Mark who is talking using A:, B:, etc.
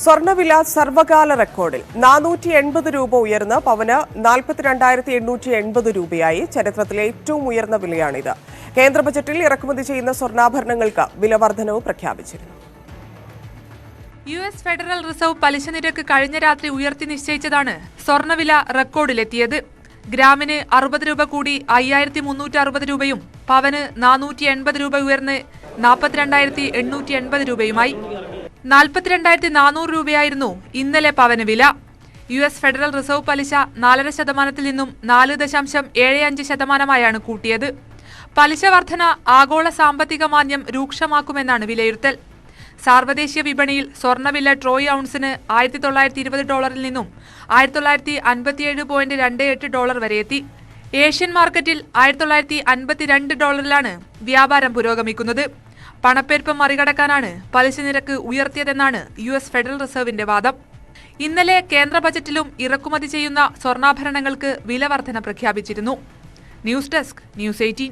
A: സ്വർണ്ണവില സർവകാല റെക്കോർഡിൽ 480 രൂപ ഉയർന്ന് പവന് 42,880 രൂപയായി. ചരിത്രത്തിലെ ഏറ്റവും ഉയർന്ന വിലയാണിത്. കേന്ദ്ര ബജറ്റിൽ ഇറക്കുമതി ചെയ്യുന്ന സ്വർണ്ണാഭരണങ്ങൾക്ക് വില വർധനവ് പ്രഖ്യാപിച്ചിരുന്നു.
B: US ഫെഡറൽ റിസർവ് പലിശ നിരക്ക് കഴിഞ്ഞ രാത്രി ഉയർത്തി നിശ്ചയിച്ചതാണ് സ്വർണ്ണവില റെക്കോർഡിലെത്തിയത്. ഗ്രാമിന് 60 രൂപ കൂടി 5,360 രൂപയും പവന് 480 രൂപ ഉയർന്ന് 42,880 രൂപയുമായി. 42,400 രൂപയായിരുന്നു ഇന്നലെ പവന് വില. US ഫെഡറൽ റിസർവ് പലിശ 4.5% നിന്നും 4.75% കൂട്ടിയത്. പലിശ വർധന ആഗോള സാമ്പത്തിക മാന്ദ്യം രൂക്ഷമാക്കുമെന്നാണ് വിലയിരുത്തൽ. സാർവദേശീയ വിപണിയിൽ സ്വർണ്ണവില ട്രോയ് ഔൺസിന് $1,920 നിന്നും $1,957.28 വരെ എത്തി. ഏഷ്യൻ മാർക്കറ്റിൽ $1,952 വ്യാപാരം പുരോഗമിക്കുന്നത്. പണപ്പെരുപ്പം മറികടക്കാനാണ് പലിശ നിരക്ക് ഉയർത്തിയതെന്നാണ് US ഫെഡറൽ റിസർവിന്റെ വാദം. ഇന്നലെ കേന്ദ്ര ബജറ്റിലും ഇറക്കുമതി ചെയ്യുന്ന സ്വർണ്ണാഭരണങ്ങൾക്ക് വില വർധന പ്രഖ്യാപിച്ചിരുന്നു. News desk, News 18.